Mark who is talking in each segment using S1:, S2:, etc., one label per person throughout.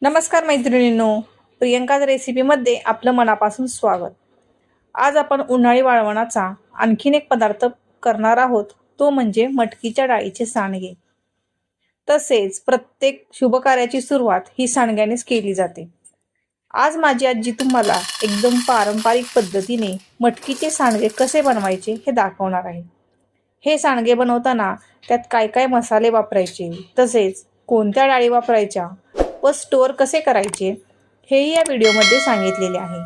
S1: नमस्कार मैत्रिणींनो, प्रियंकाज रेसिपीमध्ये आपलं मनापासून स्वागत. आज आपण उन्हाळी वाळवणाचा आणखीन एक पदार्थ करणार आहोत, तो म्हणजे मटकीच्या डाळीचे सांडगे. तसेच प्रत्येक शुभकार्याची सुरुवात ही सांडग्यानेच केली जाते. आज माझी आजी तुम्हाला एकदम पारंपरिक पद्धतीने मटकीचे सांडगे कसे बनवायचे हे दाखवणार आहे. हे सांडगे बनवताना त्यात काय काय मसाले वापरायचे, तसेच कोणत्या डाळी वापरायच्या व स्टोअर कसे करायचे हेही या व्हिडिओमध्ये सांगितलेले आहे.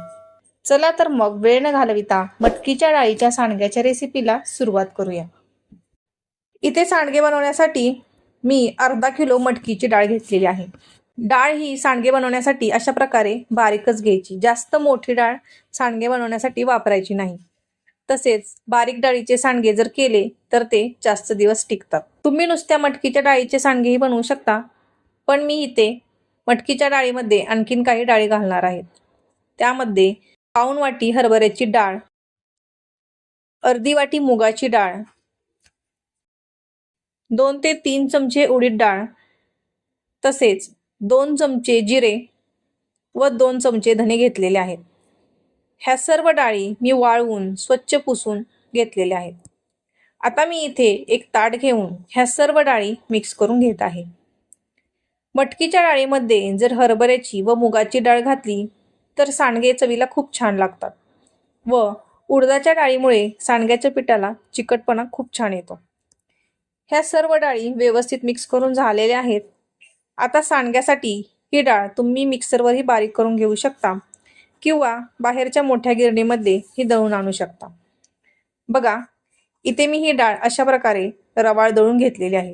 S1: चला तर मग वेळ न घालविता मटकीच्या डाळीच्या सांडग्याच्या रेसिपीला सुरुवात करूया. इथे सांडगे बनवण्यासाठी मी अर्धा किलो मटकीची डाळ घेतलेली आहे. डाळ ही सांडगे बनवण्यासाठी अशा प्रकारे बारीकच घ्यायची. जास्त मोठी डाळ सांडगे बनवण्यासाठी वापरायची नाही. तसेच बारीक डाळीचे सांडगे जर केले तर ते जास्त दिवस टिकतात. तुम्ही नुसत्या मटकीच्या डाळीचे सांडगेही बनवू शकता, पण मी इथे मटकीच्या डाळीमध्ये आणखीन काही डाळी घालणार आहेत. त्यामध्ये पाऊण वाटी हरभऱ्याची डाळ, अर्धी वाटी मुगाची डाळ, 2 ते 3 चमचे उडीद डाळ, तसेच 2 चमचे जिरे व 2 चमचे धने घेतलेले आहेत. ह्या सर्व डाळी मी वाळवून स्वच्छ पुसून घेतलेल्या आहेत. आता मी इथे एक ताट घेऊन ह्या सर्व डाळी मिक्स करून घेत आहे. मटकीच्या डाळीमध्ये जर हरभऱ्याची व मुगाची डाळ घातली तर सांडगे चवीला खूप छान लागतात व उडदाच्या डाळीमुळे सांडग्याच्या पिठाला चिकटपणा खूप छान येतो. ह्या सर्व डाळी व्यवस्थित मिक्स करून झालेल्या आहेत. आता सांडग्यासाठी ही डाळ तुम्ही मिक्सरवरही बारीक करून घेऊ शकता किंवा बाहेरच्या मोठ्या गिरणीमध्ये ही दळून आणू शकता. बघा, इथे मी ही डाळ अशा प्रकारे रवाळ दळून घेतलेली आहे.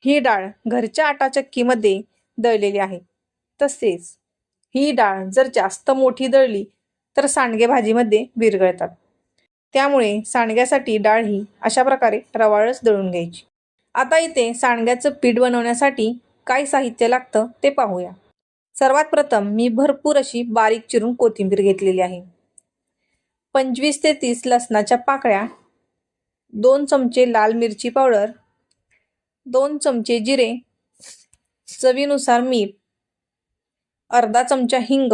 S1: ही डाळ घरच्या आटा चक्कीमध्ये दळलेली आहे. तसेच ही डाळ जर जास्त मोठी दळली तर सांडगे भाजीमध्ये विरघळतात. त्यामुळे सांडग्यासाठी डाळ ही अशा प्रकारे रवाळच दळून घ्यायची. आता इथे सांडग्याचं पीठ बनवण्यासाठी काय साहित्य लागतं ते पाहूया. सर्वात प्रथम मी भरपूर अशी बारीक चिरून कोथिंबीर घेतलेली आहे. 25 ते 30 लसणाच्या पाकळ्या, 2 चमचे लाल मिरची पावडर, 2 चमचे जिरे, चवीनुसार मीठ, अर्धा चमचा हिंग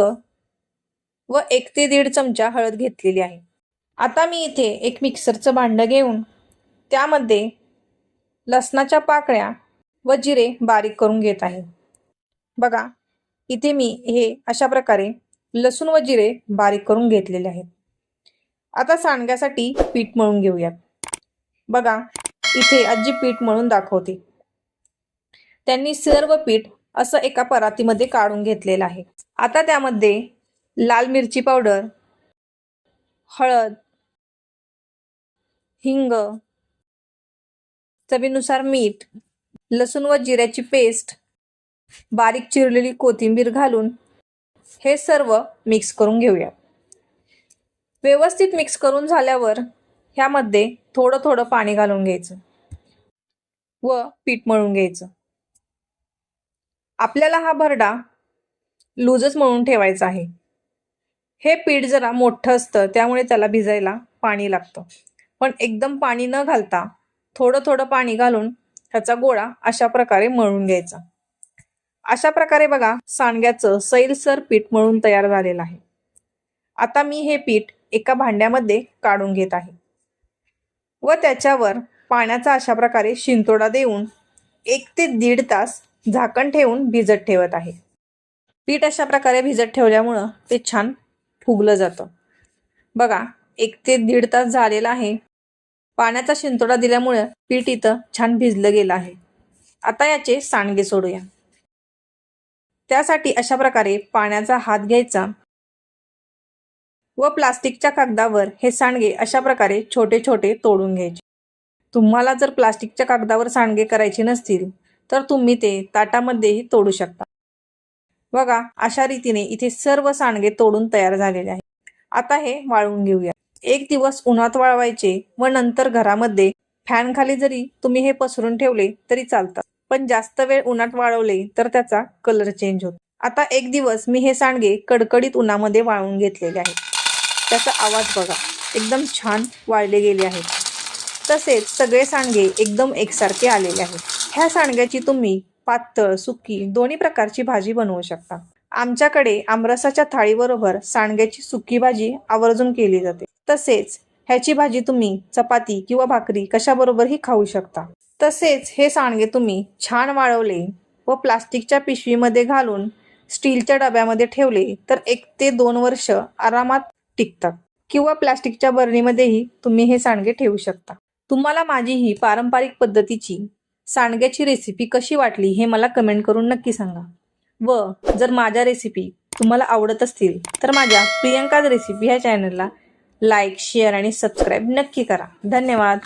S1: व 1 ते 1.5 चमचा हळद घेतलेली आहे. आता मी इथे एक मिक्सरचं भांडं घेऊन त्यामध्ये लसणाच्या पाकळ्या व जिरे बारीक करून घेत आहे. बघा, इथे मी हे अशा प्रकारे लसूण व जिरे बारीक करून घेतलेले आहेत. आता सांडग्यासाठी पीठ मळून घेऊयात. बघा, इथे आजी पीठ मळून दाखवते. त्यांनी सर्व पीठ असं एका परातीमध्ये काढून घेतलेलं आहे. आता त्यामध्ये लाल मिरची पावडर, हळद, हिंग, चवीनुसार मीठ, लसूण व जिऱ्याची पेस्ट, बारीक चिरलेली कोथिंबीर घालून हे सर्व मिक्स करून घेऊया. व्यवस्थित मिक्स करून झाल्यावर ह्यामध्ये थोडं थोडं पाणी घालून घ्यायचं व पीठ मळून घ्यायचं. आपल्याला हा भरडा लूजच मळून ठेवायचा आहे. हे पीठ जरा मोठं असतं त्यामुळे त्याला भिजायला पाणी लागतं, पण एकदम पाणी न घालता थोडं थोडं पाणी घालून ह्याचा गोळा अशा प्रकारे मळून घ्यायचा. अशा प्रकारे बघा, सांडग्याचं सैलसर पीठ मळून तयार झालेलं आहे. आता मी हे पीठ एका भांड्यामध्ये काढून घेत आहे व त्याच्यावर पाण्याचा अशा प्रकारे शिंतोडा देऊन 1 ते 1.5 तास झाकण ठेवून भिजत ठेवत आहे. पीठ अशा प्रकारे भिजत ठेवल्यामुळं ते छान फुगलं जातं. बघा, 1 ते 1.5 तास झालेला आहे. पाण्याचा शिंतोडा दिल्यामुळे पीठ इथं छान भिजलं गेलं आहे. आता याचे सांडगे सोडूया. त्यासाठी अशा प्रकारे पाण्याचा हात घ्यायचा व प्लास्टिकच्या कागदावर हे सांडगे अशा प्रकारे छोटे छोटे तोडून घ्यायचे. तुम्हाला जर प्लास्टिकच्या कागदावर सांडगे करायचे नसतील तर तुम्ही ते ताटामध्येही तोडू शकता. बघा, अशा रीतीने इथे सर्व सांडगे तोडून तयार झालेले आहेत. आता हे वाळवून घेऊया. 1 दिवस उन्हात वाळवायचे व नंतर घरामध्ये फॅन खाली जरी तुम्ही हे पसरून ठेवले तरी चालतात, पण जास्त वेळ उन्हात वाळवले तर त्याचा कलर चेंज होतो. आता 1 दिवस मी हे सांडगे कडकडीत उन्हामध्ये वाळवून घेतलेले आहेत. त्याचा आवाज बघा, एकदम छान वाळले गेले आहेत. तसेच सगळे सांडगे एकदम एकसारखे आलेले आहेत. ह्या सांडग्याची तुम्ही पातळ, सुकी दोन्ही प्रकारची भाजी बनवू शकता. आमच्याकडे आमरसाच्या थाळीबरोबर सांडग्याची सुकी भाजी आवर्जून केली जाते. तसेच ह्याची भाजी तुम्ही चपाती किंवा भाकरी कशाबरोबरही खाऊ शकता. तसेच हे सांडगे तुम्ही छान वाळवले व प्लास्टिकच्या पिशवीमध्ये घालून स्टीलच्या डब्यामध्ये ठेवले तर 1 ते 2 वर्ष आरामात टिकतात. किंवा प्लास्टिकच्या बरणीमध्येही तुम्ही हे सांडगे ठेवू शकता. तुम्हाला माझी ही पारंपरिक पद्धतीची सांडग्याची रेसिपी कशी वाटली हे मला कमेंट करून नक्की सांगा. व जर माझ्या रेसिपी तुम्हाला आवडत असतील तर माझ्या प्रियंकाज रेसिपी ह्या चॅनलला लाईक, शेअर आणि सबस्क्राईब नक्की करा. धन्यवाद.